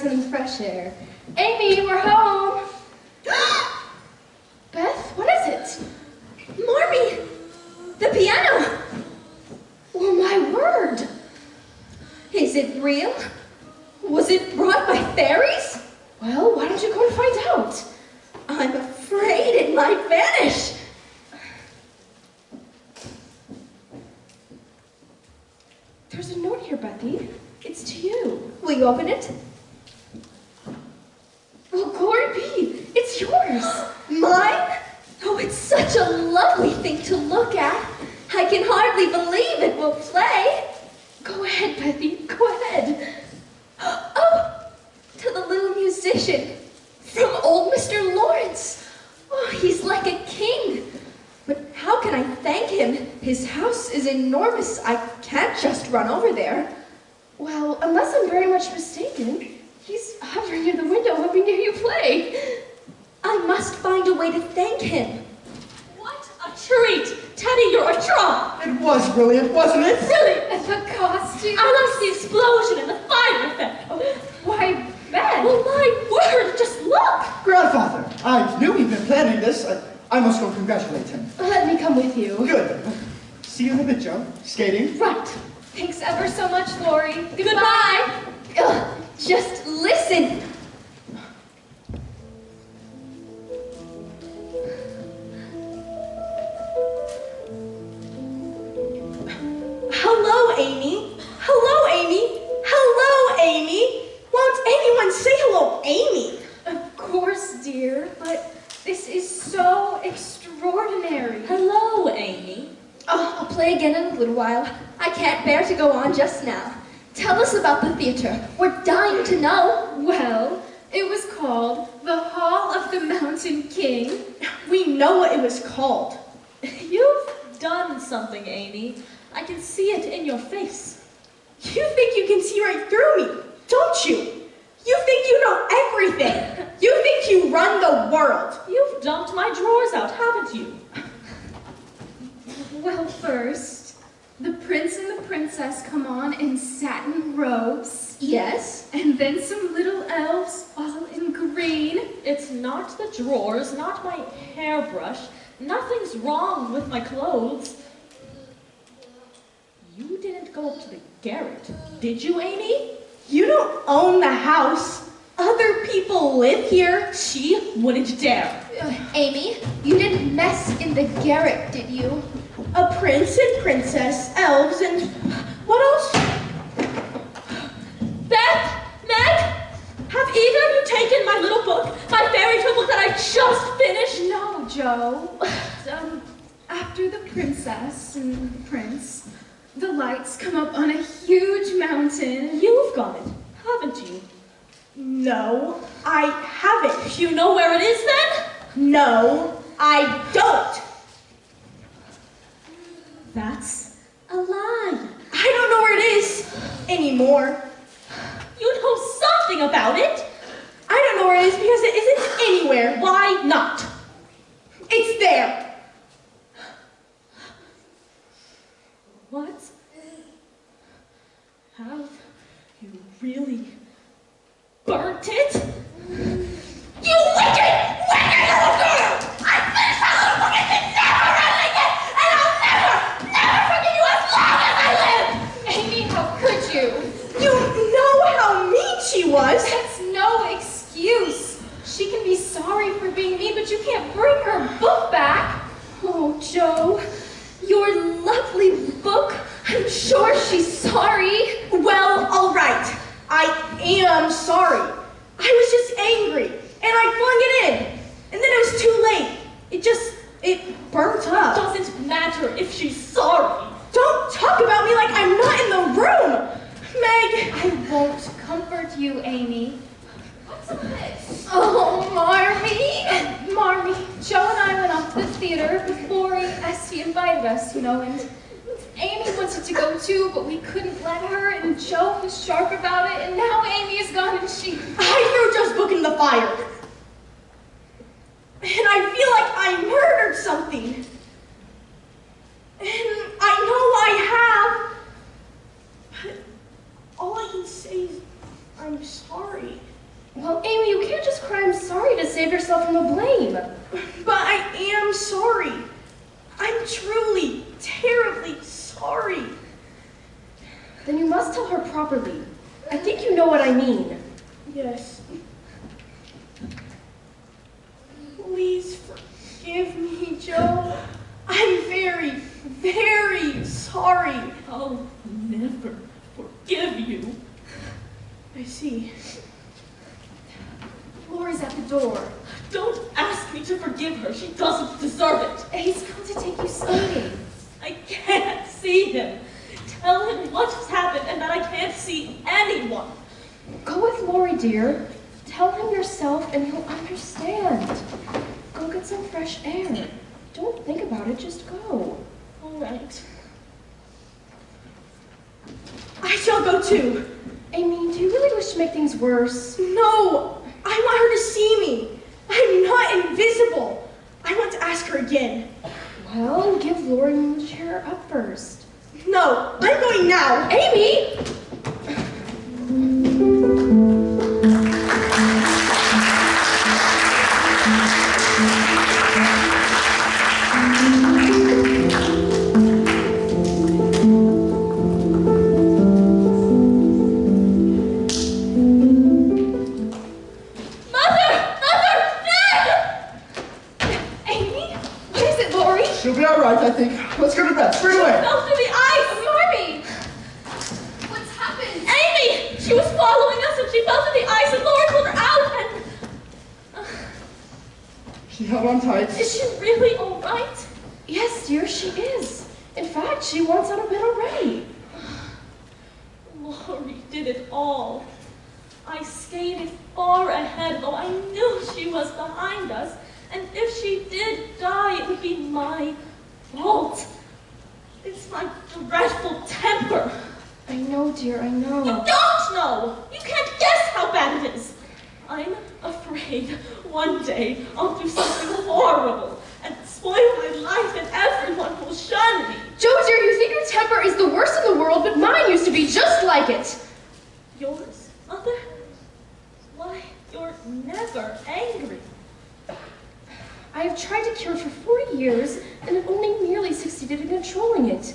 birds and the fresh air. Amy, we're home. Beth, what is it? Marmee, the piano. Oh, my word. Is it real? Was it brought by fairies? Well, why don't you go and find out? I'm afraid it might vanish. There's a note here, Bethy. It's to you. Will you open it? Oh, glory be. It's yours. Mine? Oh, it's such a lovely thing to look at. I can hardly believe it will play. Go ahead, Bethy. Go ahead. Oh, to the little musician from old Mr. Lawrence. Oh, he's like a king. But how can I thank him? His house is enormous. I can't just run over there. Well, unless I'm very much mistaken, he's hovering near the window hoping to hear you play. I must find a way to thank him. What a treat! Teddy, you're a trump! It was brilliant, wasn't it? Brilliant! And the costume. I loved the explosion and the fire effect. Oh, why, Beth? Well, my word, just look! Grandfather, I knew he'd been planning this. I must go congratulate him. Let me come with you. Good. See you in a bit, Joe. Skating? Right. Thanks ever so much, Lori. Goodbye! Ugh, just listen. Hello, Amy. Hello, Amy. Hello, Amy. Won't anyone say hello, Amy? Of course, dear, but this is so extraordinary. Hello, Amy. Oh, I'll play again in a little while. I can't bear to go on just now. Tell us about the theater. We're dying to know. Well, it was called the Hall of the Mountain King. We know what it was called. You've done something, Amy. I can see it in your face. You think you can see right through me, don't you? You think you know everything. You think you run the world. You've dumped my drawers out, haven't you? Well, first, the prince and the princess come on in satin robes. Yes. And then some little elves, all in green. It's not the drawers, not my hairbrush. Nothing's wrong with my clothes. You didn't go up to the garret, did you, Amy? You don't own the house. Other people live here. She wouldn't dare. Amy, you didn't mess in the garret, did you? A prince and princess, elves, and what else? Beth, Meg, have either of you taken my little book, my fairy tale book that I just finished? No, Joe. After the princess and the prince, the lights come up on a huge mountain. You've got it, haven't you? No, I haven't. You know where it is then? No, I don't. That's a lie. I don't know where it is anymore. You know something about it. I don't know where it is because it isn't anywhere. Why not? It's there. What? Have you really burnt it? You wicked, wicked little girl! I finished my little book and can never run it again, and I'll never, never forgive you as long as I live! Amy, how could you? You know how mean she was. That's no excuse. She can be sorry for being mean, but you can't bring her book back. Oh, Joe, your lovely book. I'm sure she's sorry. Well, all right. I am sorry. I was just angry, and I flung it in. And then it was too late. It burnt up. Doesn't matter if she's sorry. Don't talk about me like I'm not in the room. Meg. I won't comfort you, Amy. What's this? Oh, Marmee. Marmee, Joe and I went off to the theater with Lori as he invited us, you know, and Amy wanted to go too, but we couldn't let her, and Joe was sharp about it, and now Amy is gone and she... I threw Joe's book in the fire. And I feel like I murdered something. And I know I have. But all I can say is I'm sorry. sorry. Well, Amy, you can't just cry I'm sorry to save yourself from the blame. But I am sorry. I'm truly, terribly sorry. Then you must tell her properly. I think you know what I mean. Yes. Please forgive me, Joe. I'm very, very sorry. I'll never forgive you. I see. Lori's at the door. Don't ask me to forgive her. She doesn't deserve it. He's going to take you skating. I can't see him. Tell him what has happened and that I can't see anyone. Go with Lori, dear. Tell him yourself and he'll understand. Go get some fresh air. Don't think about it, just go. All right. I shall go too. Amy, do you really wish to make things worse? No, I want her to see me. I'm not invisible. I want to ask her again. Well, give Lori the chair up first. No, I'm going now. Amy! She'll be all right, I think. Let's go to bed. Straight away. Fell through the ice! Lori! What's happened? Amy! She was following us and she fell through the ice and Laura pulled her out and... She held on tight. Is she really all right? Yes, dear, she is. In fact, she wants out of bed already. Lori did it all. I skated far ahead, though I knew she was behind us. And if she did die, it would be my fault. It's my dreadful temper. I know, dear, I know. You don't know! You can't guess how bad it is. I'm afraid one day I'll do something horrible and spoil my life and everyone will shun me. Joe, dear, you think your temper is the worst in the world, but mine used to be just like it. Yours, Mother? Why, you're never angry. I have tried to cure it for 4 years, and have only nearly succeeded in controlling it.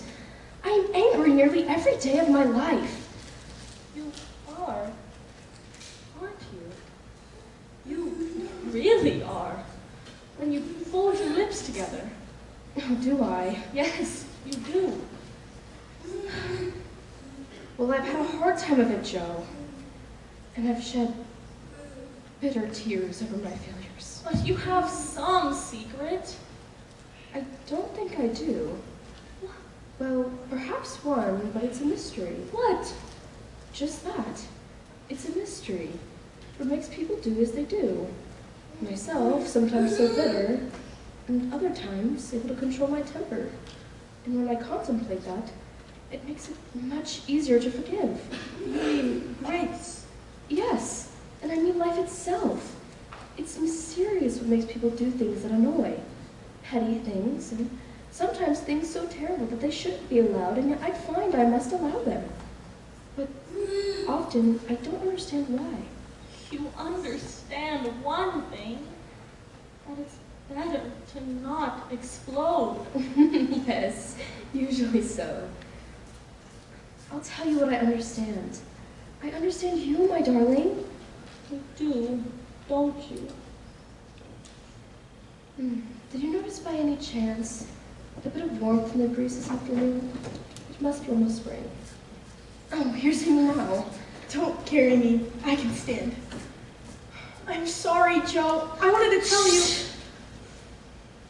I am angry nearly every day of my life. You are, aren't you? You really are. When you fold your lips together. Oh, do I? Yes, you do. Well, I've had a hard time of it, Joe. And I've shed bitter tears over my failures. But you have some secret. I don't think I do. Well, perhaps one, but it's a mystery. What? Just that. It's a mystery. What makes people do as they do. Myself, sometimes so bitter, and other times able to control my temper. And when I contemplate that, it makes it much easier to forgive. You mean grace? Yes, and I mean life itself. It's mysterious what makes people do things that annoy. Petty things, and sometimes things so terrible that they shouldn't be allowed, and yet I find I must allow them. But often, I don't understand why. You understand one thing, that it's better to not explode. Yes, usually so. I'll tell you what I understand. I understand you, my darling. You do, don't you? Did you notice by any chance a bit of warmth in the breeze this afternoon? It must be almost spring. Oh, here's him now. Don't carry me. I can stand. I'm sorry, Joe. I wanted to tell you.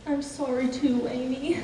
I'm sorry too, Amy.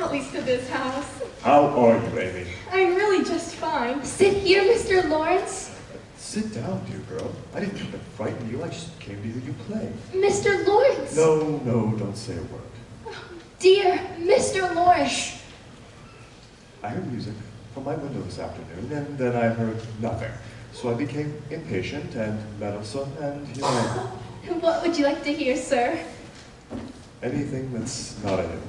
at least to this house. How are you, Amy? I'm really just fine. Sit here, Mr. Lawrence. Sit down, dear girl. I didn't come to frighten you. I just came to hear you play. Mr. Lawrence. No, don't say a word. Dear Mr. Lawrence. I heard music from my window this afternoon, and then I heard nothing. So I became impatient and meddlesome, and here I am. What would you like to hear, sir? Anything that's not a hymn.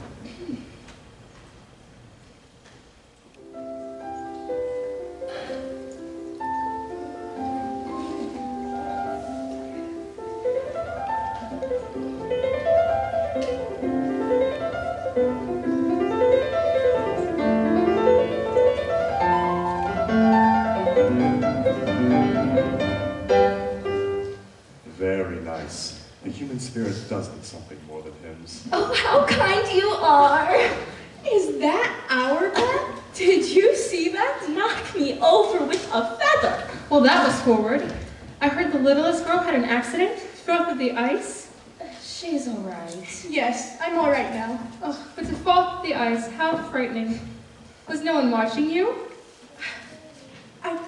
Very nice. The human spirit does need something more than hymns. Oh, how kind you are. Is that our pet? Did you see that? Knock me over with a feather. Well, that was forward. I heard the littlest girl had an accident, fell through the ice. She's all right. Yes, I'm all right now. Oh, but to fall through the ice, how frightening. Was no one watching you?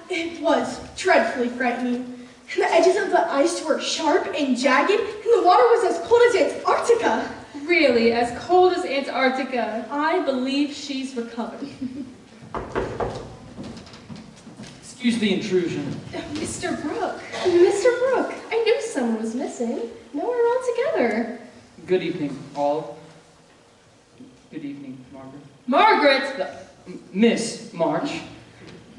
It was dreadfully frightening. The edges of the ice were sharp and jagged, and the water was as cold as Antarctica. Really, as cold as Antarctica. I believe she's recovered. Excuse the intrusion. Mr. Brooke. Mr. Brooke. I knew someone was missing. Now we're all together. Good evening, all. Good evening, Margaret. Margaret! Miss March.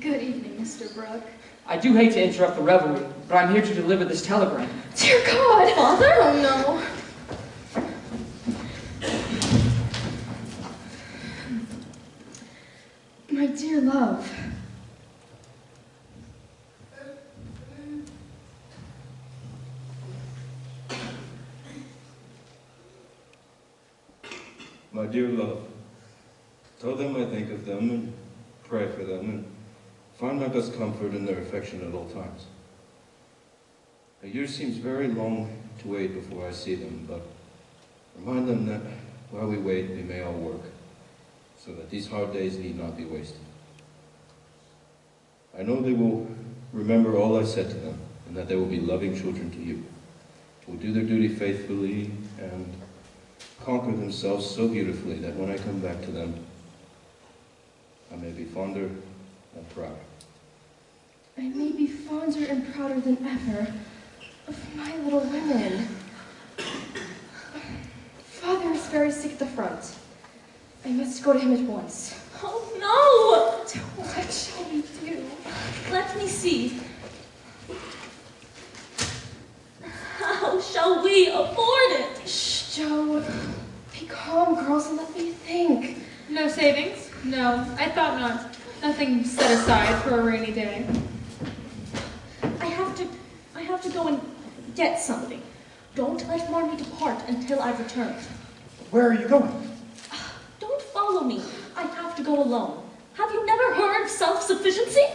Good evening, Mr. Brooke. I do hate to interrupt the revelry, but I'm here to deliver this telegram. Dear God! Father? Oh, no. My dear love. My dear love, tell them I think of them and pray for them and find my best comfort in their affection at all times. A year seems very long to wait before I see them, but remind them that while we wait, we may all work, so that these hard days need not be wasted. I know they will remember all I said to them, and that they will be loving children to you, who will do their duty faithfully and conquer themselves so beautifully that when I come back to them, I may be fonder and prouder. I may be fonder and prouder than ever of my little women. Father is very sick at the front. I must go to him at once. Oh no! What shall we do? Let me see. How shall we afford it? Shh, Joe. Be calm, girls, and let me think. No savings? No, I thought not. Nothing set aside for a rainy day. I have to go and get something. Don't let Marmee depart until I return. Where are you going? Don't follow me. I have to go alone. Have you never heard of self-sufficiency?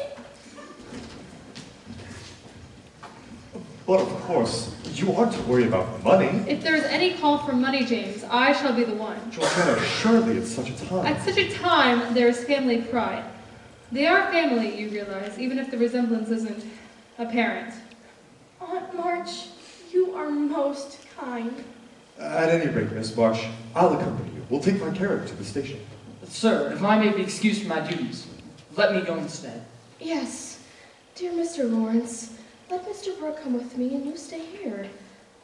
But of course, you aren't to worry about money. If there is any call for money, James, I shall be the one. Georgiana, surely at such a time. At such a time, there is family pride. They are family, you realize, even if the resemblance isn't apparent. Aunt March, you are most kind. At any rate, Miss Marsh, I'll accompany you. We'll take my carriage to the station. Sir, if I may be excused from my duties, let me go instead. Yes, dear Mr. Lawrence, let Mr. Brooke come with me and you stay here.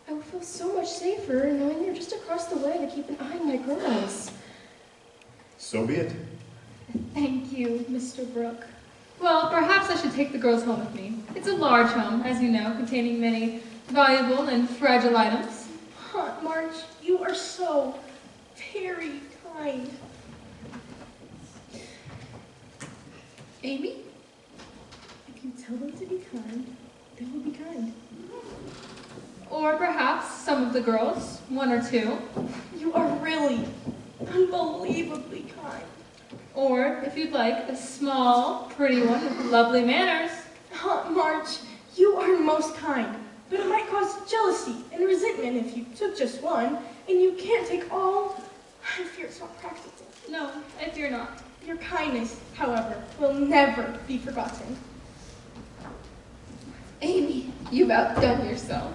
I will feel so much safer knowing you're just across the way to keep an eye on my girls. So be it. Thank you, Mr. Brooke. Well, perhaps I should take the girls home with me. It's a large home, as you know, containing many valuable and fragile items. Aunt March, you are so very kind. Amy, if you tell them to be kind, they will be kind. Or perhaps some of the girls, one or two. You are really unbelievably kind. Or, if you'd like, a small, pretty one with lovely manners. Aunt March, you are most kind, but it might cause jealousy and resentment if you took just one, and you can't take all. I fear it's not practical. No, I fear not. Your kindness, however, will never be forgotten. Amy, you've outdone yourself.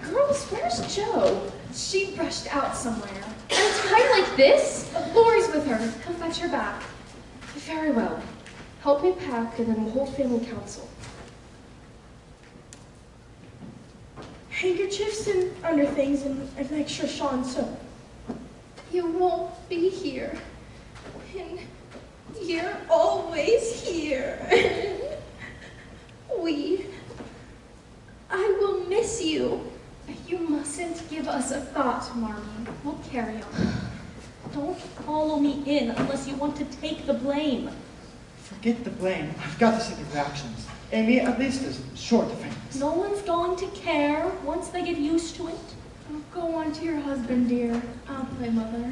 Girls, where's Jo? She rushed out somewhere. At a time like this? Lori's with her. He'll fetch her back. Very well. Help me pack, and then we'll hold family council. Handkerchiefs and under things and an extra Sean soap. You won't be here. And you're always here. I will miss you. You mustn't give us a thought, Marmy. We'll carry on. Don't follow me in unless you want to take the blame. Forget the blame. I've got to see the reactions. Amy, at least, is sure to faint. No one's going to care once they get used to it. Oh, go on to your husband, dear. I'll play mother.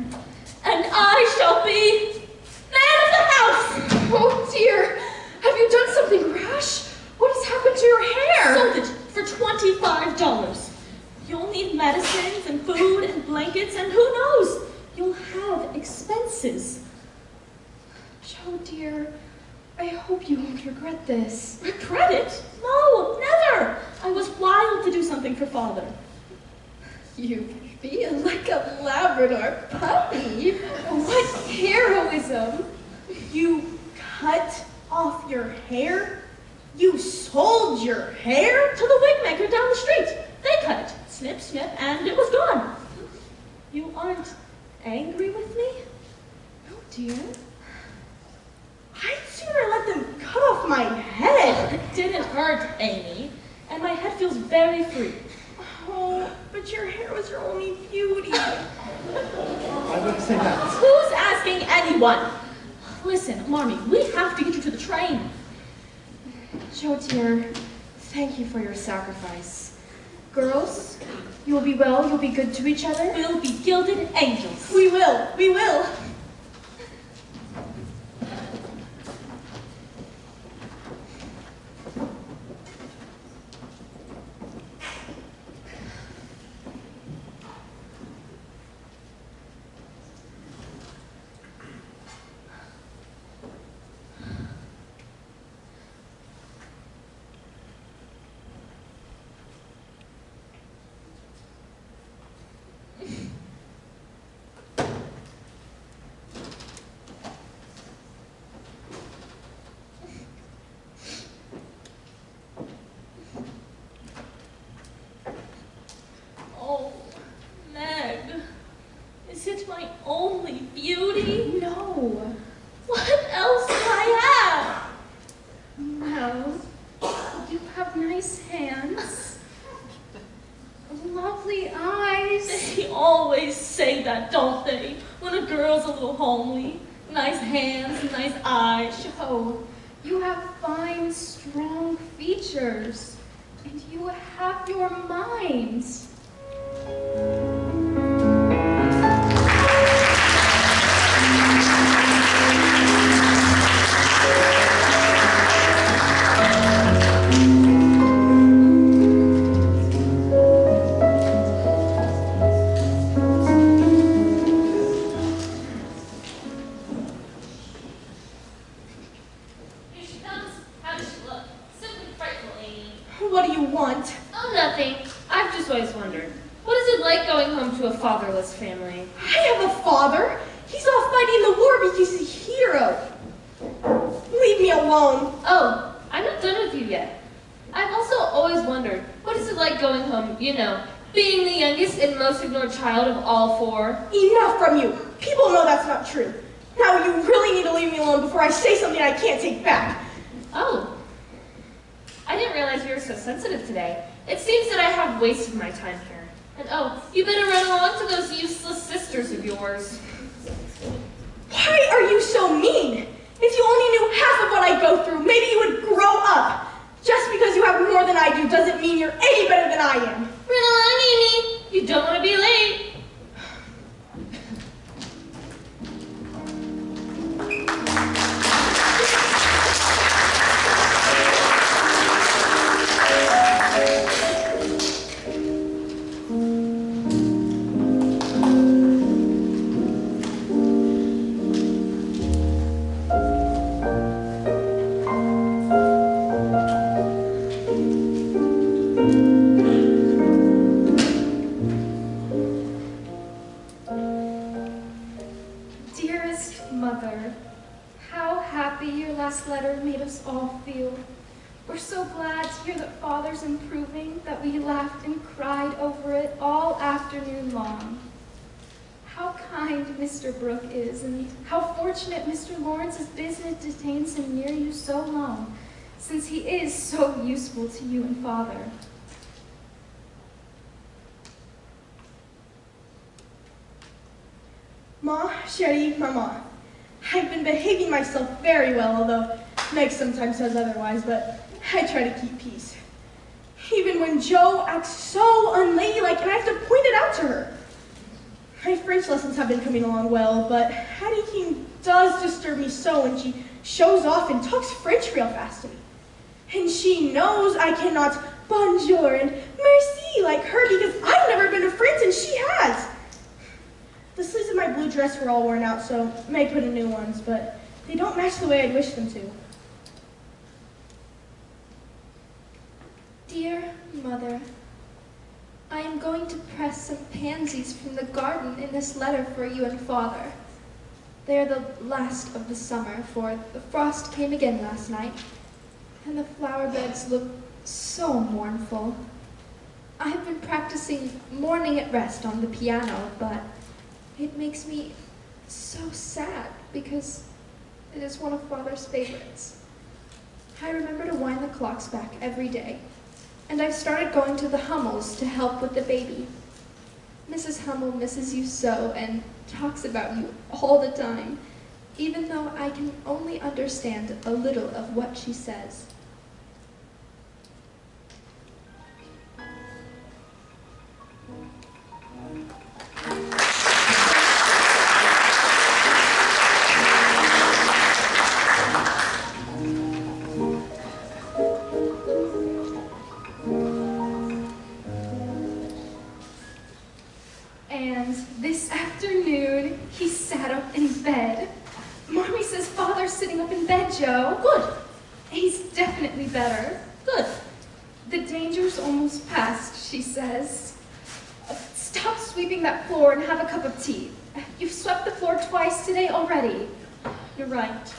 And I shall be man of the house! Oh, dear. Have you done something rash? What has happened to your hair? Sold it for $25. You'll need medicines and food and blankets, and who knows? You'll have expenses. Jo, dear, I hope you won't regret this. Regret it? No, never! I was wild to do something for Father. You feel like a Labrador puppy. What heroism! You cut off your hair? You sold your hair? To the wig maker down the street. They cut it. Snip, snip, and it was gone. You aren't angry with me? No, dear. I'd sooner let them cut off my head. It didn't hurt, Amy, and my head feels very free. Oh, but your hair was your only beauty. I wouldn't say that. Who's asking anyone? Listen, Marmy, we have to get you to the train. Jo, dear, thank you for your sacrifice. Girls, you will be well, you'll be good to each other. We'll be gilded angels. We will, we will. Oh, Meg, is it my only beauty? No. What else do I Well, you have nice hands. Lovely eyes. have? They always say that, don't they? When a girl's a little homely. Nice hands, nice eyes. Jo, you have fine, strong features. And you have your mind. Here she comes. How does she look? Simply frightful, Amy. What do you want? Oh, nothing. I've just always wondered. What is it like going home to a fatherless family? I have a father. He's off fighting the war because he's a hero. Leave me alone. Oh, I'm not done with you yet. I've also always wondered, what is it like going home, you know, being the youngest and most ignored child of all four? Enough from you. People know that's not true. Now you really need to leave me alone before I say something I can't take back. Oh. I didn't realize you were so sensitive today. It seems that I have wasted my time here. And oh, you better run along to those useless sisters of yours. Why are you so mean? If you only knew half of what I go through, maybe you would grow up. Just because you have more than I do doesn't mean you're any better than I am. Run along, Amy. You don't want to be late. Mother, how happy your last letter made us all feel. We're so glad to hear that Father's improving, that we laughed and cried over it all afternoon long. How kind Mr. Brooke is, and how fortunate Mr. Lawrence's business detains him near you so long, since he is so useful to you and Father. Ma, Sherry, Mama, I've been behaving myself very well, although Meg sometimes says otherwise, but I try to keep peace. Even when Joe acts so unladylike, and I have to point it out to her. My French lessons have been coming along well, but Hattie King does disturb me so when she shows off and talks French real fast to me. And she knows I cannot bonjour and merci like her because I've never been to France and she has. The sleeves of my blue dress were all worn out, so Meg put in new ones, but they don't match the way I'd wish them to. Dear Mother, I am going to press some pansies from the garden in this letter for you and Father. They are the last of the summer, for the frost came again last night, and the flower beds look so mournful. I have been practicing Morning at Rest on the piano, but it makes me so sad because it is one of Father's favorites. I remember to wind the clocks back every day, and I've started going to the Hummels to help with the baby. Mrs. Hummel misses you so and talks about you all the time, even though I can only understand a little of what she says. And this afternoon, he sat up in bed. Mommy says Father's sitting up in bed, Joe. Good. He's definitely better. Good. The danger's almost past, she says. Stop sweeping that floor and have a cup of tea. You've swept the floor twice today already. You're right.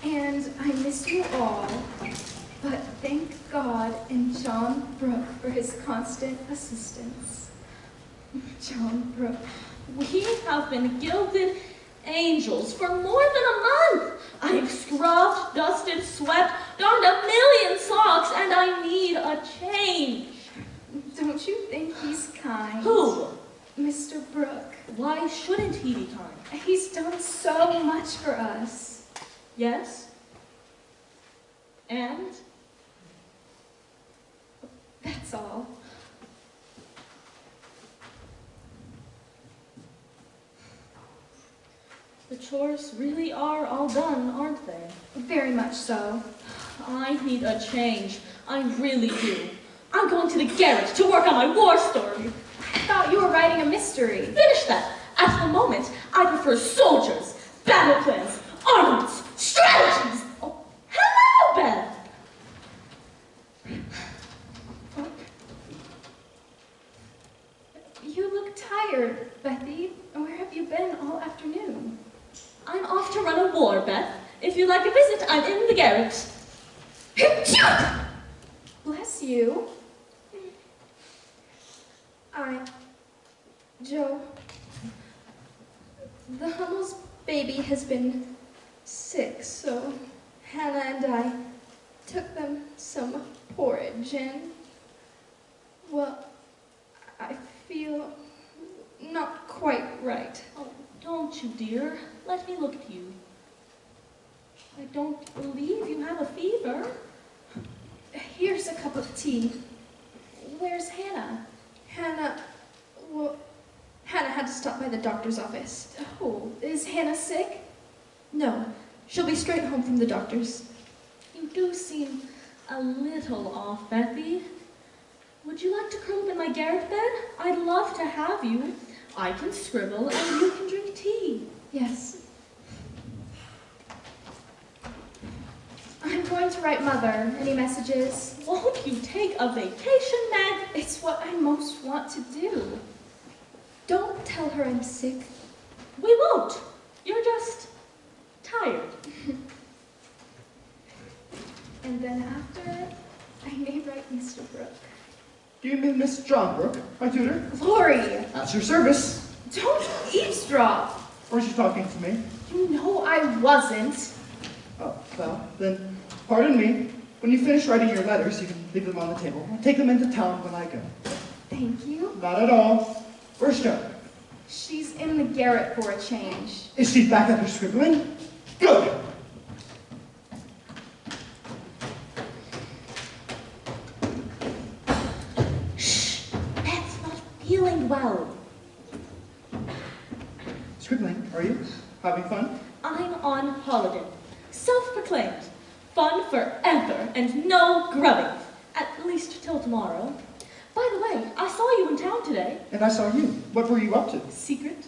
And I miss you all. But thank God and John Brooke for his constant assistance. John Brooke. We have been gilded angels for more than a month. I have scrubbed, dusted, swept, darned a million socks, and I need a change. Don't you think he's kind? Who? Mr. Brooke. Why shouldn't he be kind? He's done so much for us. Yes? And? That's all. The chores really are all done, aren't they? Very much so. I need a change. I really do. I'm going to the garret to work on my war story. I thought you were writing a mystery. Finish that. At the moment, I prefer soldiers, battle plans, armaments, strategies. Oh, hello, Beth. You look tired, Bethy. Where have you been all afternoon? I'm off to run a war, Beth. If you'd like a visit, I'm in the garret. Bless you. Joe, the Hummel's baby has been sick, so Hannah and I took them some porridge and, well, I feel not quite right. Oh, don't you, dear. Let me look at you. I don't believe you have a fever. Here's a cup of tea. Where's Hannah? Hannah had to stop by the doctor's office. Oh, is Hannah sick? No, she'll be straight home from the doctor's. You do seem a little off, Bethy. Would you like to curl up in my garret bed? I'd love to have you. I can scribble and you can drink tea. Yes. I'm going to write Mother. Any messages? Won't you take a vacation, Meg? It's what I most want to do. Don't tell her I'm sick. We won't. You're just Do you mean Miss John Brooke, my tutor? Lori, At your service. don't eavesdrop. Or is she talking to me? You know I wasn't. Oh, well, then, pardon me. When you finish writing your letters, you can leave them on the table. I'll take them into town when I go. Thank you. Not at all. Where's Joe? She's in the garret for a change. Is she back at her scribbling? Good. Shh! Beth's not feeling well. Scribbling, are you? Having fun? I'm on holiday. Self-proclaimed. Fun forever and no grubbing. At least till tomorrow. By the way, I saw you in town today. And I saw you. What were you up to? Secret?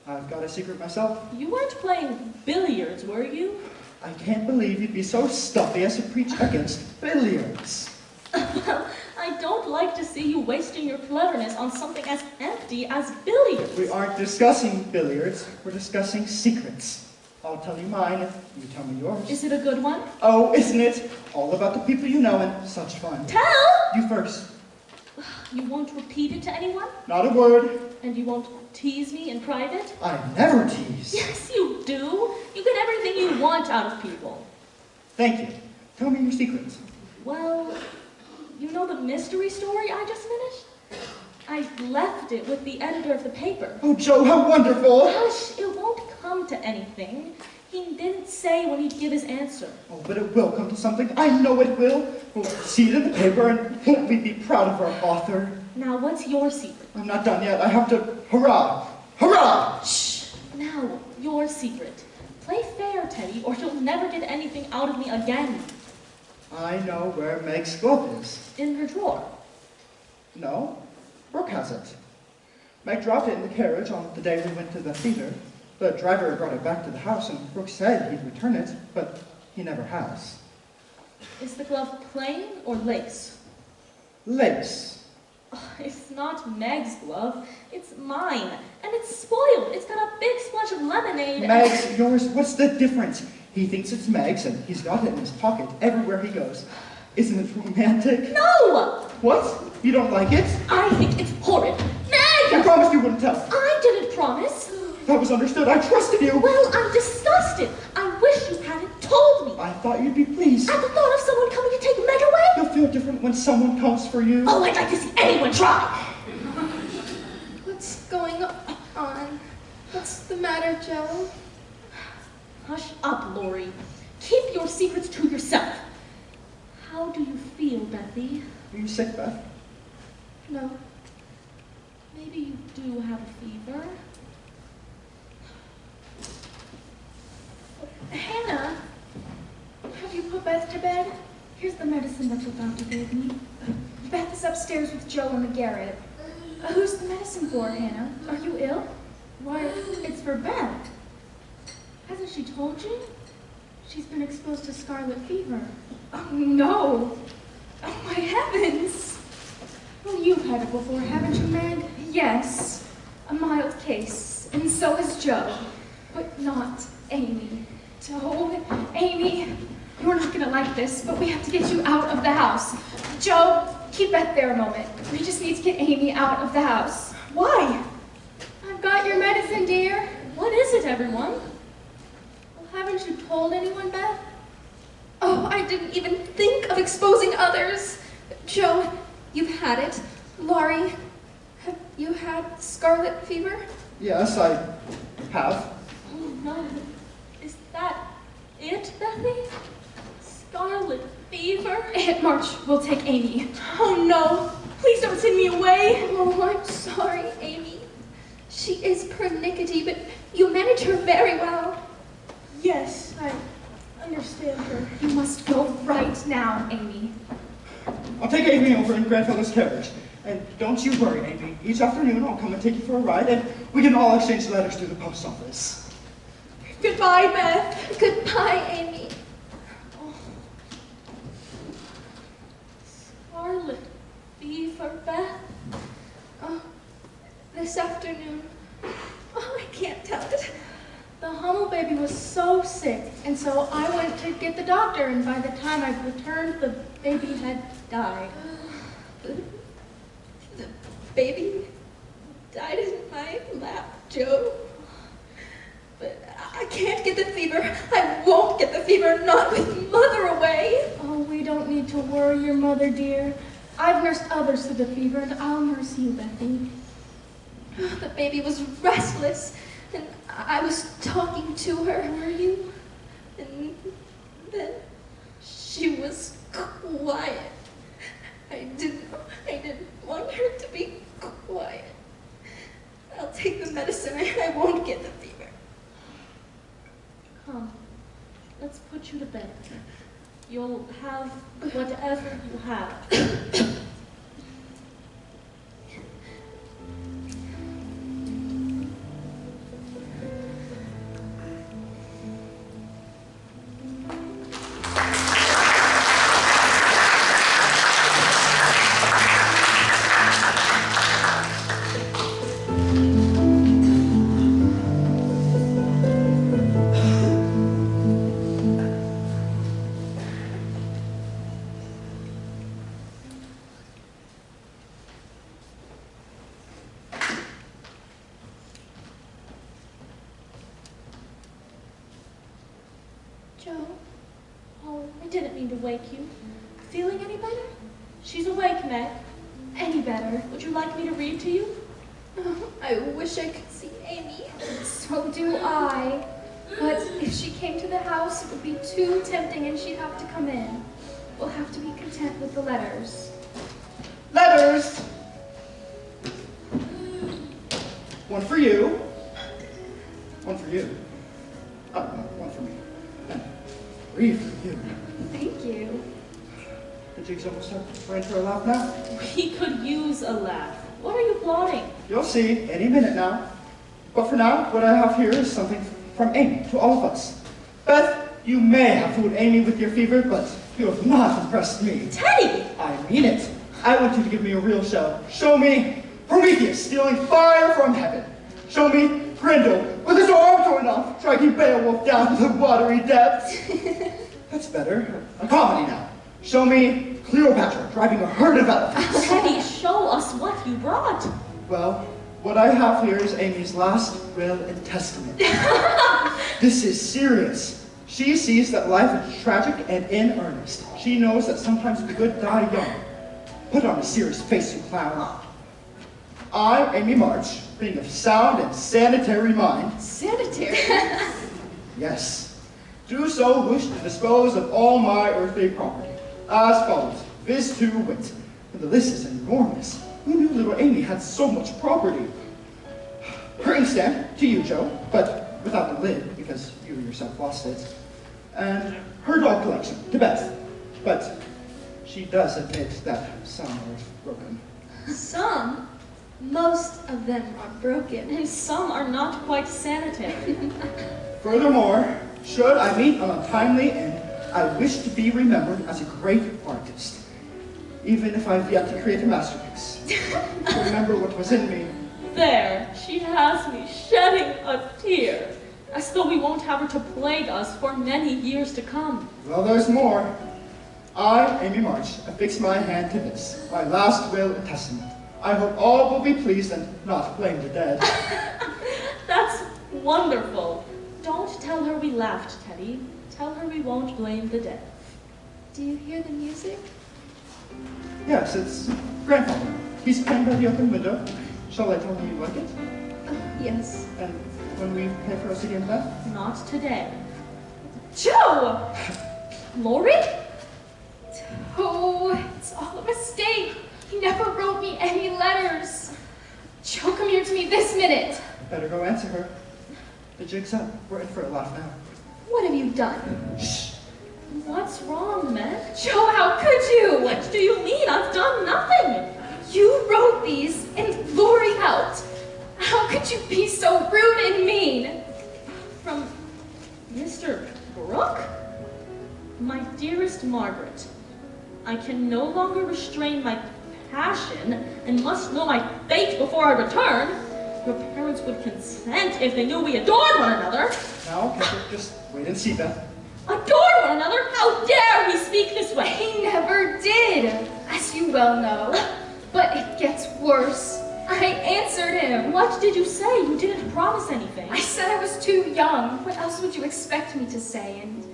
I've got a secret myself. You weren't playing billiards, were you? I can't believe you'd be so stuffy as to preach against billiards. Well, I don't like to see you wasting your cleverness on something as empty as billiards. We aren't discussing billiards. We're discussing secrets. I'll tell you mine if you tell me yours. Is it a good one? Oh, isn't it? All about the people you know and such fun. Tell! You first. You won't repeat it to anyone? Not a word. And you won't tease me in private? I never tease. Yes, you do. You get everything you want out of people. Thank you. Tell me your secrets. Well, you know the mystery story I just finished? I left it with the editor of the paper. Oh, Joe, how wonderful. Hush, it won't come to anything. He didn't say when he'd give his answer. Oh, but it will come to something. I know it will. We'll see it in the paper, and won't we be proud of our author? Now, what's your secret? I'm not done yet. I have to... Hurrah! Hurrah! Shh! Now, your secret. Play fair, Teddy, or you'll never get anything out of me again. I know where Meg's glove is. In her drawer. No, Brooke has it. Meg dropped it in the carriage on the day we went to the theater. The driver brought it back to the house, and Brooke said he'd return it, but he never has. Is the glove plain or lace? Lace. Oh, it's not Meg's glove. It's mine. And it's spoiled. It's got a big splash of lemonade. Meg's, yours, what's the difference? He thinks it's Meg's, and he's got it in his pocket everywhere he goes. Isn't it romantic? No! What? You don't like it? I think it's horrid. I Meg! promised you wouldn't tell. I didn't promise. That was understood. I trusted you. Well, I'm disgusted. I wish you hadn't told me. I thought you'd be pleased. At the thought of someone coming to take Meg away? You'll feel different when someone comes for you. Oh, I'd like to see anyone try. What's going on? What's the matter, Joe? Hush up, Lori. Keep your secrets to yourself. How do you feel, Bethy? Are you sick, Beth? No. Maybe you do have a fever. Hannah, have you put Beth to bed? Here's the medicine that your doctor gave me. Beth is upstairs with Joe in the garret. Who's the medicine for, Hannah? Are you ill? Why, it's for Beth. Hasn't she told you? She's been exposed to scarlet fever. Oh, no. Oh, my heavens. Well, you've had it before, haven't you, Meg? Yes. A mild case. And so has Joe. But not Amy. Joe, Amy, you're not gonna like this, but we have to get you out of the house. Joe, keep Beth there a moment. We just need to get Amy out of the house. Why? I've got your medicine, dear. What is it, everyone? Well, haven't you told anyone, Beth? Oh, I didn't even think of exposing others. Joe, you've had it. Laurie, have you had scarlet fever? Yes, I have. Oh, no. Is that it, Bethy? Scarlet fever? Aunt March will take Amy. Oh, no. Please don't send me away. Oh, I'm sorry, Amy. She is pernickety, but you manage her very well. Yes, I understand her. You must go right now, Amy. I'll take Amy over in Grandfather's carriage. And don't you worry, Amy. Each afternoon I'll come and take you for a ride, and we can all exchange letters through the post office. Goodbye, Beth. Goodbye, Amy. Oh. Scarlet fever, Beth? Oh, this afternoon. Oh, I can't tell it. The Hummel baby was so sick, and so I went to get the doctor, and by the time I returned, the baby had died. baby died in my lap, Joe. But I can't get the fever. I won't get the fever, not with Mother away. Oh, we don't need to worry your mother, dear. I've nursed others through the fever, and I'll nurse you, Bethy. The baby was restless, and I was talking to her. Were you? And then she was quiet. I didn't want her to be quiet. I'll take the medicine. I won't get the fever. Come, let's put you to bed. You'll have whatever you have. Joe? Oh, I didn't mean to wake you. Feeling any better? She's awake, Meg. Any better? Would you like me to read to you? Oh, I wish I could see Amy. So do I. But if she came to the house, it would be too tempting and she'd have to come in. We'll have to be content with the letters. Letters! One for you. One for you. Oh, no, one for me. And 3 for you. Thank you. The jig's almost up. We're in for a laugh now. We could use a laugh. What are you plotting? You'll see any minute now. But for now, what I have here is something from Amy to all of us. Beth, you may have fooled Amy with your fever, but you have not impressed me. Teddy! I mean it. I want you to give me a real show. Show me Prometheus stealing fire from heaven. Show me Grendel with his arm torn off, dragging Beowulf down to the watery depths. That's better. A comedy now. Show me Cleopatra driving a herd of elephants. Teddy, show us what you brought. Well, what I have here is Amy's last will and testament. This is serious. She sees that life is tragic and in earnest. She knows that sometimes the good die young. Put on a serious face, you clown. I, Amy March, being of sound and sanitary mind. Sanitary? Yes. Do so wish to dispose of all my earthly property. As follows, viz. to wit. And the list is enormous. Who knew little Amy had so much property? Her inkstand, to you, Joe, but without the lid, because you yourself lost it. And her doll collection, to Beth. But she does admit that some are broken. Some? Most of them are broken. And some are not quite sanitary. Furthermore, should I meet an untimely end, I wish to be remembered as a great artist, even if I've yet to create a masterpiece. To remember what was in me. There, she has me shedding a tear, as though we won't have her to plague us for many years to come. Well, there's more. I, Amy March, affix my hand to this, my last will and testament. I hope all will be pleased and not blame the dead. That's wonderful. Don't tell her we laughed, Teddy. Tell her we won't blame the dead. Do you hear the music? Yes, it's grandfather. He's playing by the open window. Shall I tell him you like it? Yes. And when we pay for us again, Beth? Not today. Joe! Lori? Oh, it's all a mistake. He never wrote me any letters. Joe, come here to me this minute. Better go answer her. The jig's up. We're in for a laugh now. What have you done? Shh. What's wrong, Meg? Joe, how could you? What do you mean? I've done nothing. You wrote these and Lori helped. How could you be so rude and mean? From Mr. Brooke? My dearest Margaret, I can no longer restrain my passion and must know my fate before I return. Your parents would consent if they knew we adored one another. Now, Kepler, just wait and see, Beth. Adored one another? How dare he speak this way? He never did, as you well know. But it gets worse. I answered him. What did you say? You didn't promise anything. I said I was too young. What else would you expect me to say? And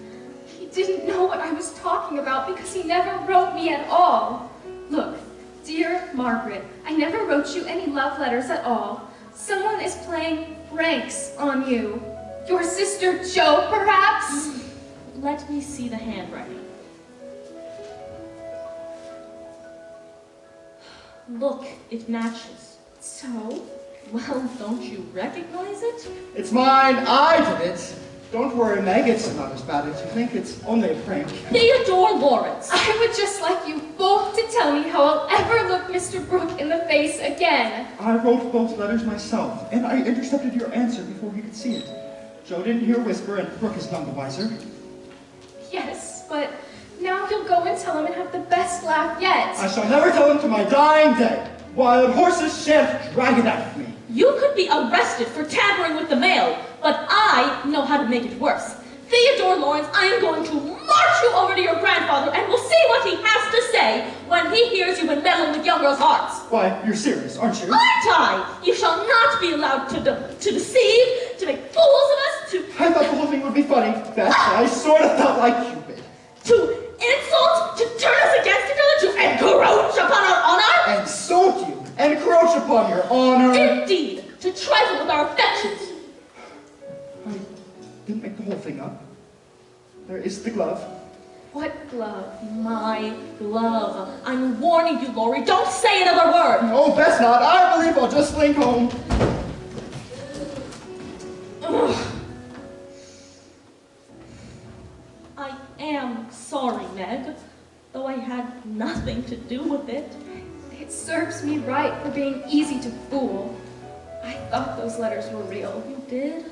he didn't know what I was talking about because he never wrote me at all. Look, dear Margaret, I never wrote you any love letters at all. Someone is playing pranks on you. Your sister Jo, perhaps? Let me see the handwriting. Look, it matches. So? Well, don't you recognize it? It's mine. I did it. Don't worry, Meg. It's not as bad as you think. It's only a prank. Theodore Lawrence. I would just like you both to tell me how I'll ever look Mr. Brooke in the face again. I wrote both letters myself, and I intercepted your answer before he could see it. Jo didn't hear a whisper, and Brooke is none the wiser. Yes, but now you'll go and tell him and have the best laugh yet. I shall never tell him to my dying day. Wild horses shan't drag it out of me. You could be arrested for tampering with the mail, but I know how to make it worse. Theodore Lawrence, I am going to march you over to your grandfather, and we'll see what he has to say when he hears you've been meddling with young girls' hearts. Why, you're serious, aren't you? Aren't I? You shall not be allowed to deceive, to make fools of us, to... I thought the whole thing would be funny, Beth. I sort of felt like Cupid. To insult, to turn us against each other, to encroach upon our honor? Insult you, encroach upon your honor. Indeed, to trifle with our affections. I didn't make the whole thing up. There is the glove. What glove? My glove. I'm warning you, Laurie, don't say another word. No, best not. I believe I'll just slink home. Ugh. I am sorry, Meg, though I had nothing to do with it. It serves me right for being easy to fool. I thought those letters were real. You did?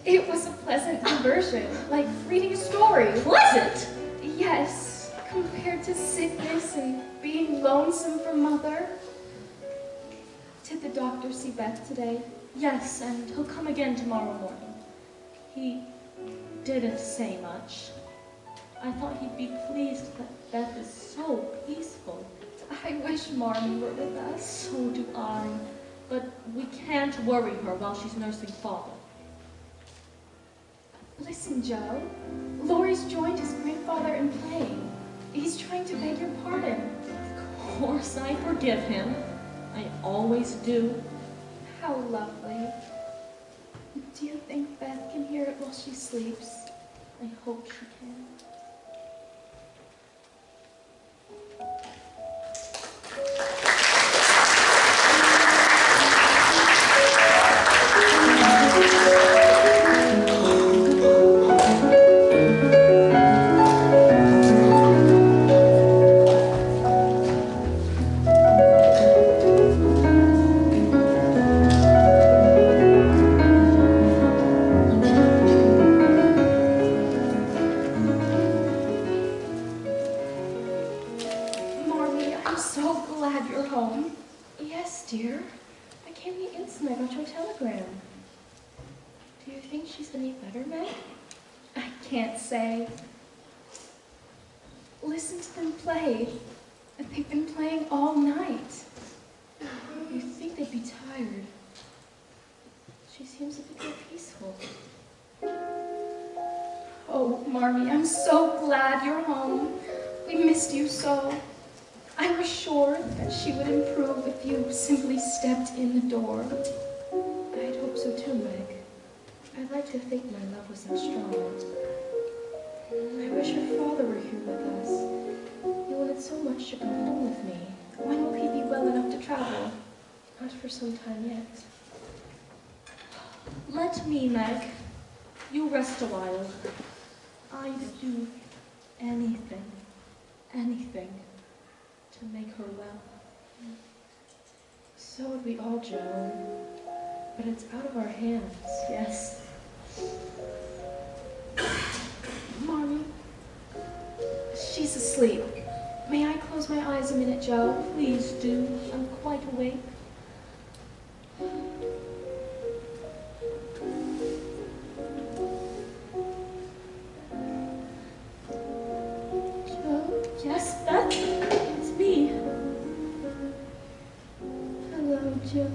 It was a pleasant diversion, like reading a story. Pleasant? Yes, compared to sickness and being lonesome for Mother. Did the doctor see Beth today? Yes, and he'll come again tomorrow morning. He didn't say much. I thought he'd be pleased that Beth is so peaceful. I wish Marmy were with us. So do I, but we can't worry her while she's nursing Father. Listen, Joe. Laurie's joined his grandfather in playing. He's trying to beg your pardon. Of course I forgive him. I always do. How lovely. Do you think Beth can hear it while she sleeps? I hope she can. To think my love was that strong. I wish her father were here with us. He wanted so much to come home with me. When will he be well enough to travel? Not for some time yet. Let me, Meg. You rest a while. I'd do anything, anything to make her well. So would we all, Joan. But it's out of our hands. Yes. Mommy, she's asleep. May I close my eyes a minute, Joe? Please do. I'm quite awake. Joe? Yes, Beth? It's me. Hello, Joe.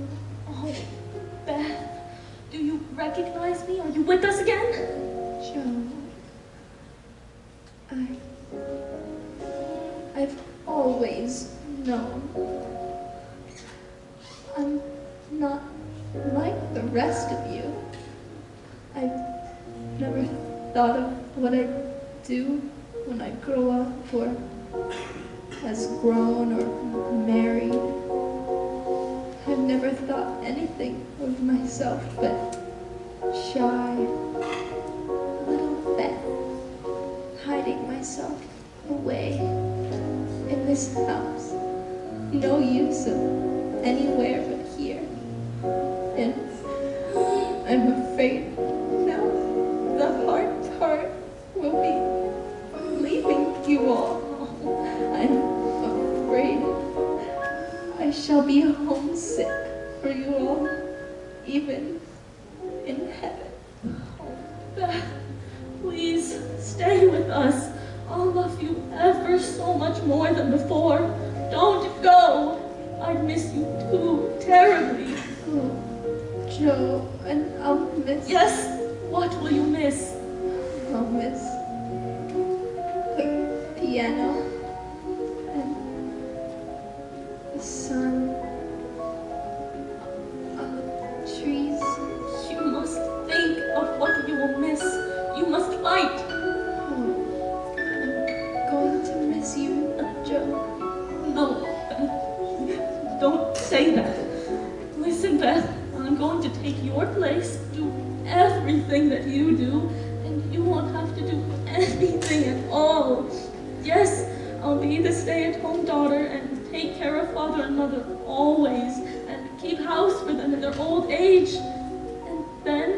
me? Are you with us again? Joe, I've always known. I'm not like the rest of you. I've never thought of what I'd do when I grow up, or as grown or married. I've never thought anything of myself but shy, little Beth, hiding myself away in this house. No use of anywhere but here. And I'm afraid now the hard part will be leaving you all. I'm afraid I shall be homesick for you all, even in heaven. Beth, please stay with us. I'll love you ever so much more than before. Don't go. I miss you too terribly. Oh, Joe, and I'll miss... Yes, what will you miss? I'll miss the piano and the sun on the trees. You must think of what you will miss. You must fight. Oh, I'm going to miss you, Joe. No, don't say that. Listen, Beth, I'm going to take your place, do everything that you do, and you won't have to do anything at all. Yes, I'll be the stay-at-home daughter and take care of father and mother always, and keep house for them in their old age. And then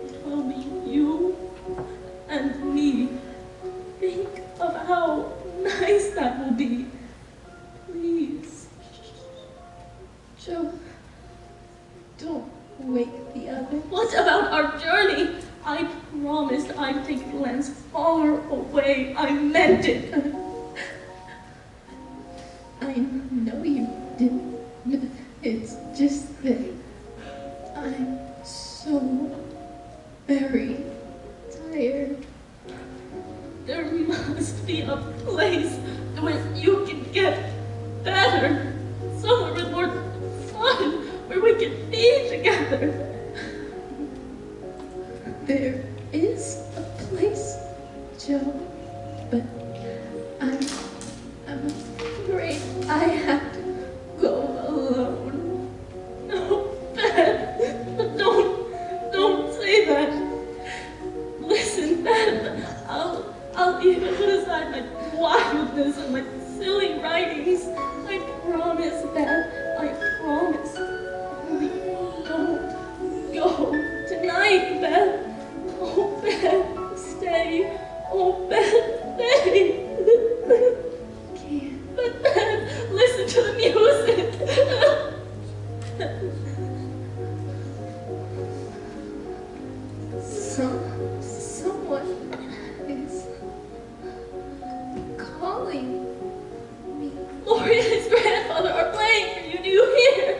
it will be you and me. Think of how nice that will be. Please. Joe, don't wake the others. What about our journey? I promised I'd take lands far away. I meant it. I know you didn't. It's just that I'm so very tired. There must be a place where you can get better. Somewhere with more fun, where we can be together. There is a place, Joe, but I'm afraid I have to go alone. No, Beth, don't say that. Listen, Beth, I'll even put aside my wildness and my silly writings. I promise, Beth, I promise. Only don't go tonight, Beth. Oh, Beth, stay. Oh, Beth, stay. Can't. But Beth, listen to the music. Someone is calling me. Lori and his grandfather are playing for you. Do you hear?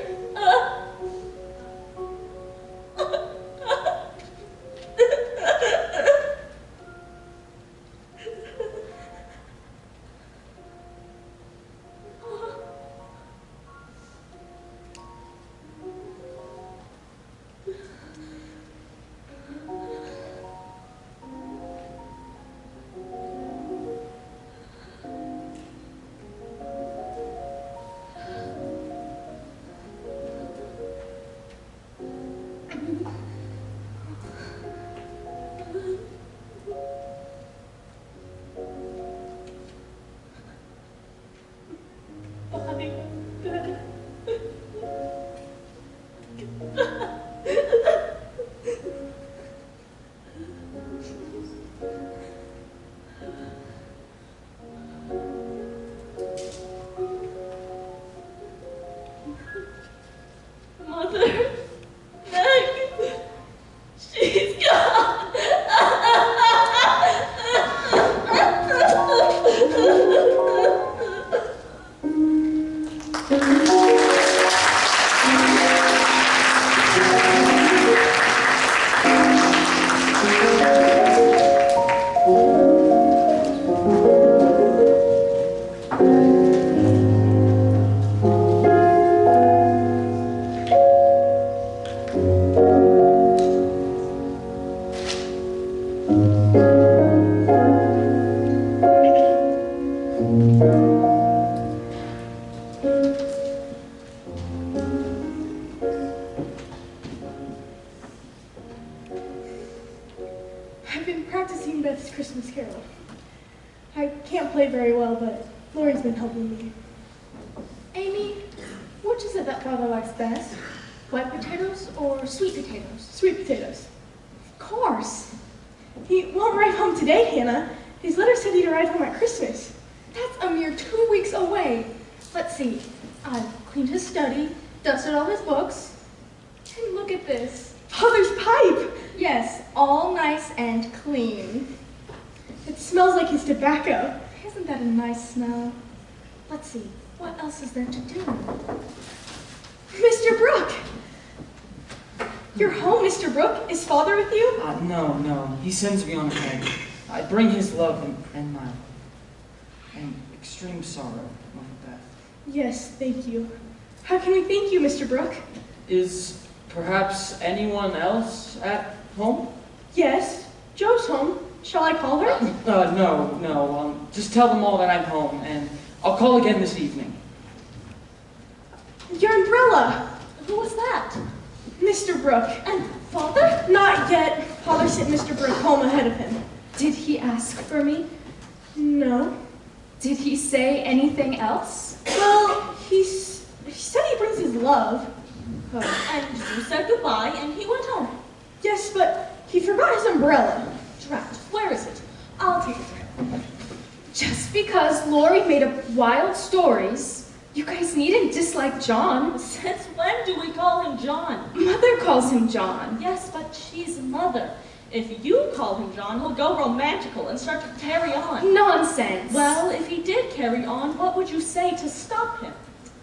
I've been practicing Beth's Christmas Carol. I can't play very well, but Lori's been helping me. Amy, which is it that Father likes best? Wet potatoes or sweet potatoes? Sweet potatoes. Of course. He won't arrive home today, Hannah. His letter said he'd arrive home at Christmas. That's a mere 2 weeks away. Let's see. I've cleaned his study, dusted all his books, and look at this. Father's pipe! Yes, all nice and clean. It smells like his tobacco. Isn't that a nice smell? Let's see. What else is there to do? Mr. Brooke! You're home, Mr. Brooke. Is Father with you? No. He sends me on ahead. I bring his love and my extreme sorrow, Mother Beth. Yes, thank you. How can we thank you, Mr. Brooke? Is perhaps anyone else at home? Yes, Joe's home. Shall I call her? No. Just tell them all that I'm home, and I'll call again this evening. Your umbrella! Who was that? Mr. Brooke. And Father? Not yet. Father sent Mr. Brooke home ahead of him. Did he ask for me? No. Did he say anything else? Well, he said he brings his love. And you said goodbye, and he went home. Yes, but he forgot his umbrella. Drat, where is it? I'll take it to him. Just because Lori made up wild stories, you guys needn't dislike John. Since when do we call him John? Mother calls him John. Yes, but she's Mother. If you call him John, he'll go romantical and start to carry on. Nonsense. Well, if he did carry on, what would you say to stop him?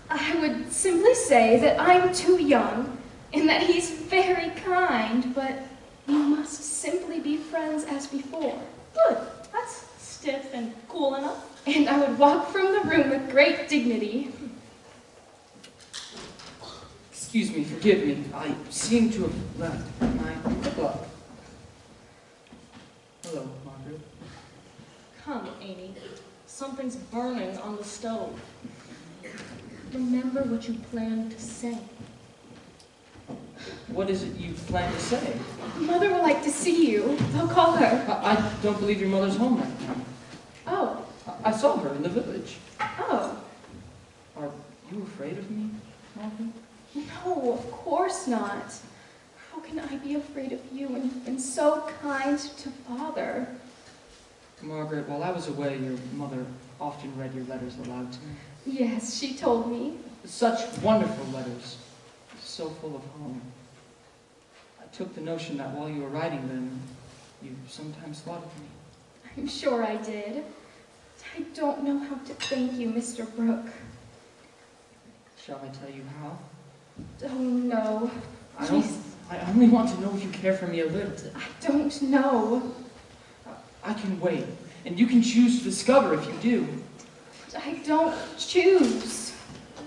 I would simply say that I'm too young and that he's very kind, but we must simply be friends as before. Good. That's stiff and cool enough. And I would walk from the room with great dignity. Excuse me, forgive me. I seem to have left my glove. Hello, Margaret. Come, Amy. Something's burning on the stove. Remember what you planned to say. What is it you plan to say? Mother would like to see you. I'll call her. I don't believe your mother's home right now. Oh. I saw her in the village. Oh. Are you afraid of me, Margaret? No, of course not. How can I be afraid of you when you've been so kind to Father? Margaret, while I was away, your mother often read your letters aloud to me. Yes, she told me. Such wonderful letters, so full of home. I took the notion that while you were writing them, you sometimes thought of me. I'm sure I did. I don't know how to thank you, Mr. Brooke. Shall I tell you how? Oh, no. I only want to know if you care for me a little. I don't know. I can wait, and you can choose to discover if you do. But I don't choose.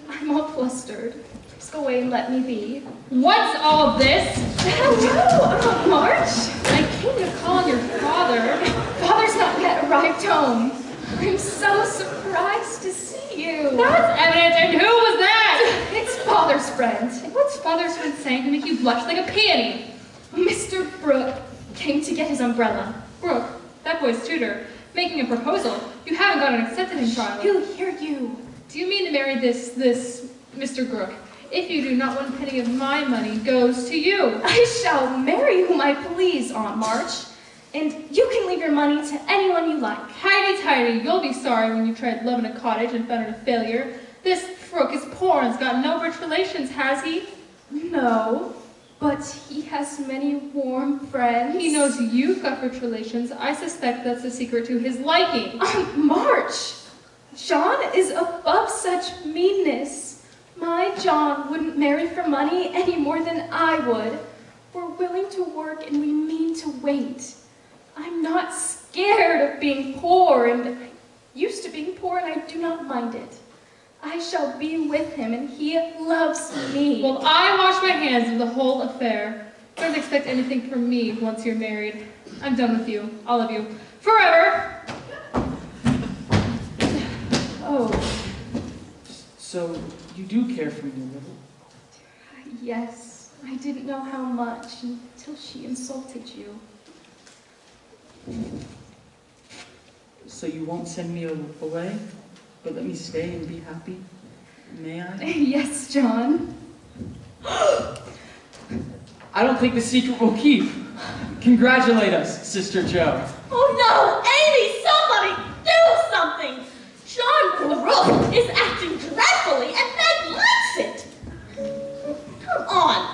I'm all flustered. Just go away and let me be. What's all of this? Hello, March. I came to call on your father. Father's not yet arrived home. I'm so surprised to see you. That's evident, and who was that? It's Father's friend. What's Father's friend saying to make you blush like a peony? Mr. Brooke came to get his umbrella. Brooke, that boy's tutor, making a proposal. You haven't got it accepted in trial. He'll hear you. Do you mean to marry this Mr. Brooke? If you do, not one penny of my money goes to you. I shall marry whom I please, Aunt March. And you can leave your money to anyone you like. Highty-tighty, you'll be sorry when you tried love in a cottage and found it a failure. This Brooke is poor and has got no rich relations, has he? No, but he has many warm friends. He knows you've got rich relations. I suspect that's a secret to his liking. Aunt March! John is above such meanness. My John wouldn't marry for money any more than I would. We're willing to work and we mean to wait. I'm not scared of being poor, and I'm used to being poor, and I do not mind it. I shall be with him, and he loves me. Well, I wash my hands of the whole affair. Don't expect anything from me once you're married. I'm done with you, all of you, forever! Oh. So, you do care for me a little? Yes, I didn't know how much until she insulted you. So you won't send me away, but let me stay and be happy? May I? Yes, John. I don't think the secret will keep. Congratulate us, Sister Joe. Oh no! Amy, somebody do something! John Brooke is acting dreadfully and Meg likes it! Come on!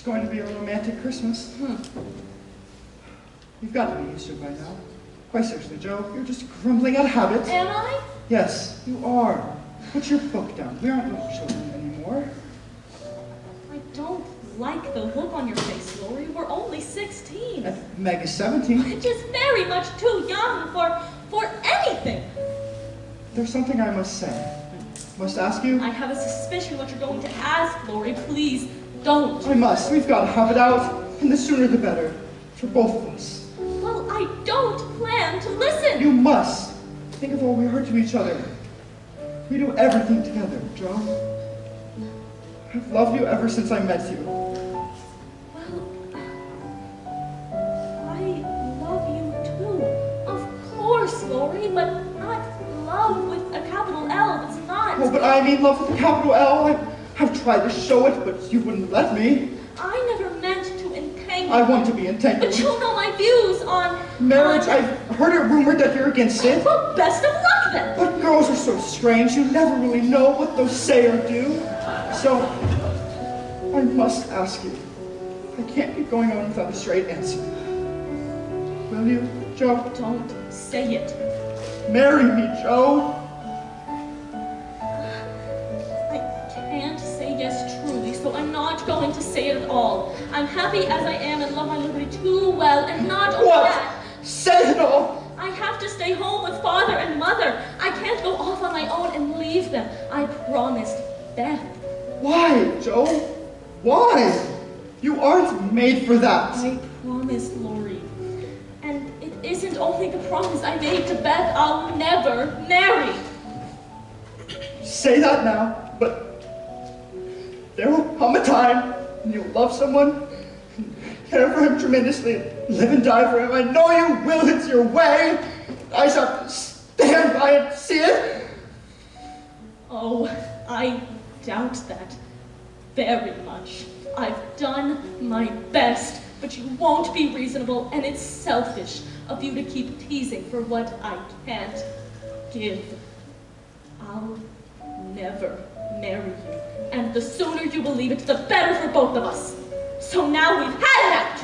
Going to be a romantic Christmas. You've got to be used to it by now. Quite seriously, Joe, you're just grumbling out of habit. Am I? Yes, you are. Put your book down. We aren't little children anymore. I don't like the look on your face, Lori. We're only 16. And Meg is 17. Which is very much too young for anything. There's something I must say. Must ask you? I have a suspicion what you're going to ask, Lori. Please, don't. I must. We've got to have it out. And the sooner the better. For both of us. Well, I don't plan to listen. You must. Think of all we are to each other. We do everything together, Joe. I've loved you ever since I met you. Well, I love you too. Of course, Lori, but not love with a capital L. It's not. Oh, but I mean love with a capital L. I've tried to show it, but you wouldn't let me. I never meant to entangle. I want to be entangled. But you know my views on marriage. I've heard it rumored that you're against it. Well, best of luck then. But girls are so strange. You never really know what they'll say or do. So, I must ask you. I can't keep going on without a straight answer. Will you, Joe? Don't say it. Marry me, Joe. Can't say yes truly, so I'm not going to say it at all. I'm happy as I am and love my liberty too well, and not only that. Say it all. I have to stay home with father and mother. I can't go off on my own and leave them. I promised Beth. Why, Joe? Why? You aren't made for that. I promised, Lori. And it isn't only the promise I made to Beth. I'll never marry. Say that now, but there will come a time when you'll love someone, care for him tremendously, live and die for him. I know you will. It's your way. I just have to stand by and see it. Oh, I doubt that very much. I've done my best, but you won't be reasonable, and it's selfish of you to keep teasing for what I can't give. I'll never marry you. And the sooner you believe it, the better for both of us. So now we've had it out.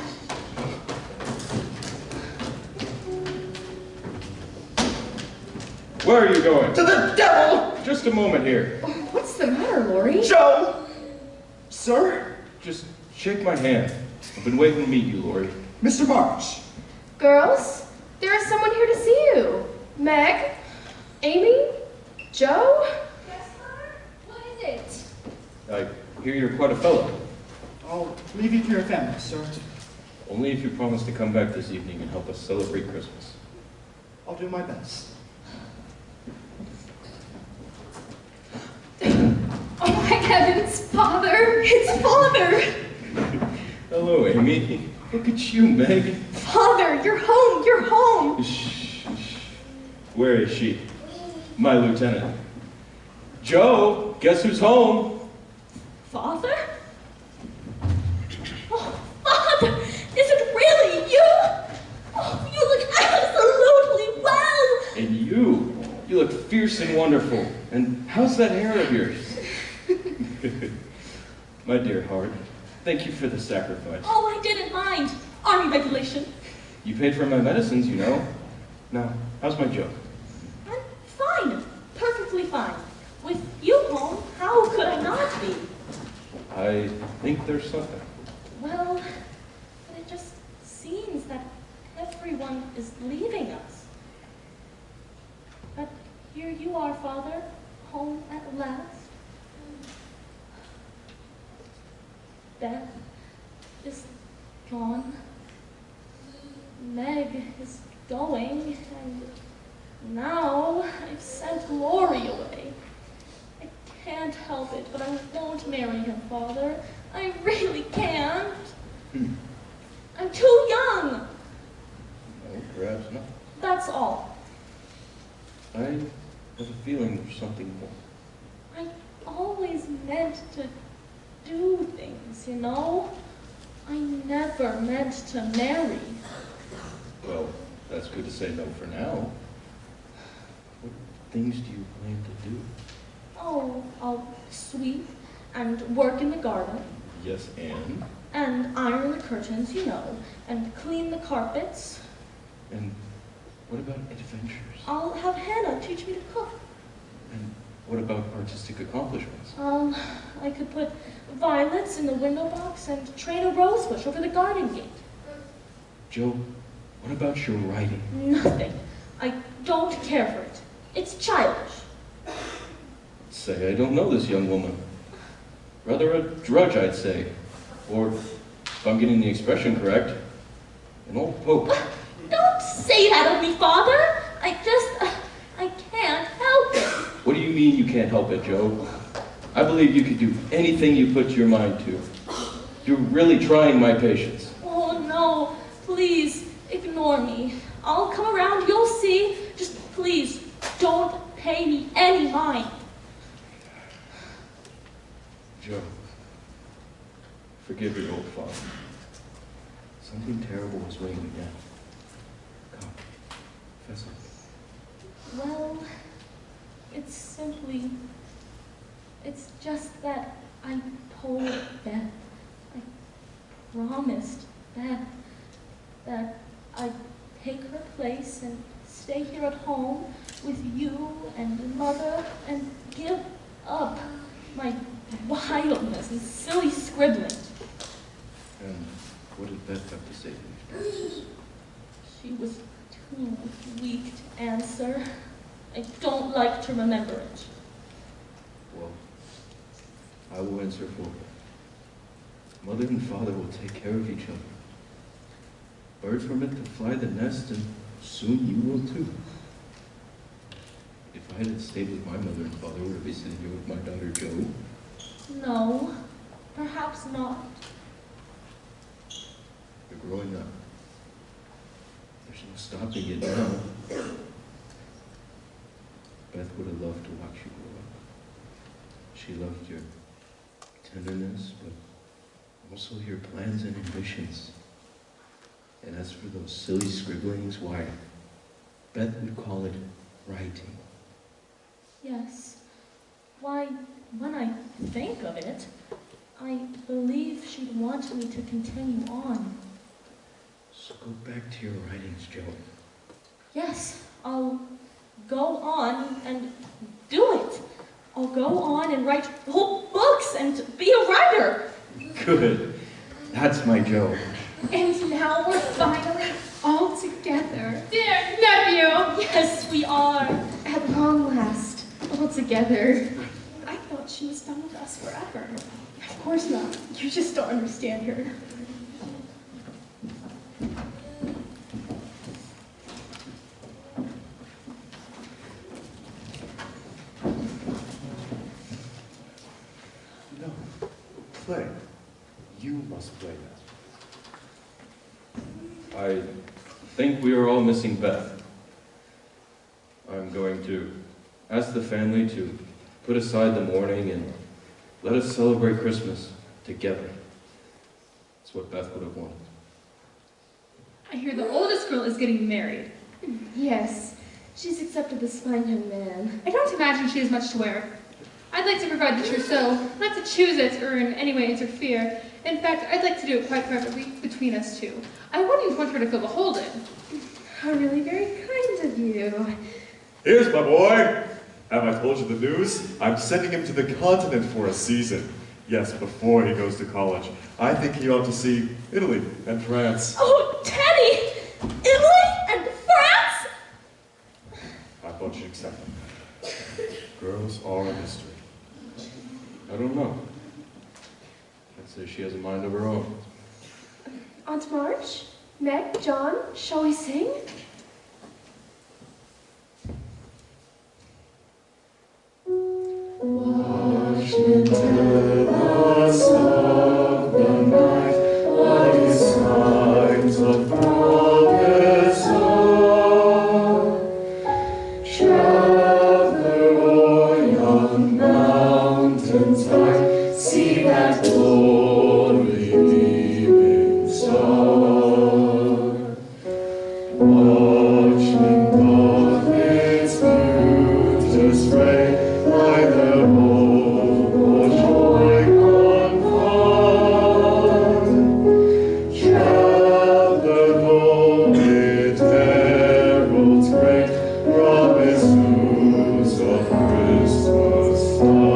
Where are you going? To the devil! Just a moment here. What's the matter, Lori? Joe! Sir? Just shake my hand. I've been waiting to meet you, Lori. Mr. March. Girls, there is someone here to see you. Meg? Amy? Joe? Yes, sir? What is it? I hear you're quite a fellow. I'll leave you to your family, sir. Only if you promise to come back this evening and help us celebrate Christmas. I'll do my best. Oh my heavens, Father! It's Father! Hello, Amy. Look at you, Meg. Father, you're home, you're home! Shh, shh. Where is she? My lieutenant. Joe, guess who's home? Father? Oh, Father! Is it really you? Oh, you look absolutely well! And you look fierce and wonderful. And how's that hair of yours? My dear heart, thank you for the sacrifice. Oh, I didn't mind. Army regulation. You paid for my medicines, you know. Now, how's my Joe? I'm fine. Perfectly fine. With you home, how could I not be? I think there's something. Well, but it just seems that everyone is leaving us. But here you are, Father, home at last. Beth is gone. Meg is going, and now I've sent Lori away. I can't help it, but I won't marry him, Father. I really can't. I'm too young. No, perhaps not. That's all. I have a feeling there's something more. I always meant to do things, you know? I never meant to marry. Well, that's good to say no for now. What things do you plan to do? Oh, I'll sweep and work in the garden, Yes, and iron the curtains, you know, and clean the carpets. and what about adventures? I'll have Hannah teach me to cook. And what about artistic accomplishments? I could put violets in the window box and train a rose bush over the garden gate. Joe, what about your writing? Nothing. I don't care for it. It's childish. Say I don't know this young woman. Rather a drudge, I'd say. Or, if I'm getting the expression correct, an old pope. Don't say that of me, Father. I can't help it. What do you mean you can't help it, Joe? I believe you could do anything you put your mind to. You're really trying my patience. Oh, no. Please, ignore me. I'll come around, you'll see. Just please, don't pay me any mind. Joe, forgive your old father. Something terrible is weighing me down. Come, confess it. Well, it's just that I told Beth, I promised Beth that I'd take her place and stay here at home with you and Mother and give up my wildness and silly scribbling. And what did Beth have to say to these promises? She was too weak to answer. I don't like to remember it. Well, I will answer for her. Mother and father will take care of each other. Birds were meant to fly the nest, and soon you will too. If I had stayed with my mother and father, would I be sitting here with my daughter Jo? No, perhaps not. You're growing up. There's no stopping it now. Beth would have loved to watch you grow up. She loved your tenderness, but also your plans and ambitions. And as for those silly scribblings, why, Beth would call it writing. Yes. Why, when I think of it, I believe she'd want me to continue on. So go back to your writings, Joe. Yes, I'll go on and do it. I'll go on and write whole books and be a writer. Good. That's my Joe. And now we're finally all together. Dear nephew! Yes, we are. At long last, all together. I thought she was done with us forever. Of course not. You just don't understand her. No. Play. You must play now. I think we are all missing Beth. I'm going to ask the family to put aside the mourning and let us celebrate Christmas together. That's what Beth would have wanted. I hear the oldest girl is getting married. Yes, she's accepted this fine young man. I don't imagine she has much to wear. I'd like to provide the trousseau, not to choose it or in any way interfere. In fact, I'd like to do it quite privately between us two. I wouldn't want her to feel beholden. How really very kind of you. Here's my boy! Have I told you the news? I'm sending him to the continent for a season. Yes, before he goes to college. I think he ought to see Italy and France. Oh, Teddy! Italy and France? I thought you'd accept him. Girls are a mystery. I don't know. I'd say she has a mind of her own. Aunt March? Meg? John? Shall we sing? Watchmen tell us of the night, what is signs of progress on. Traveler o'er young mountains high, see that glory gleaming star. Watchmen doth its beauty spray, by their hope or joy confirmed. Traveler home it heralds great, promise news of Christmas start.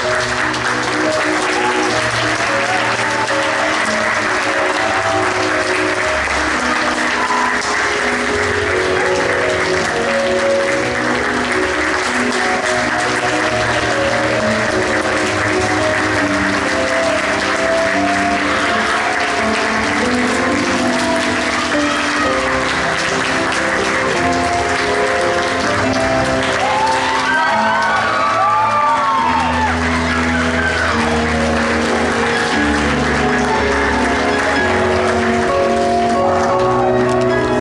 Thank you.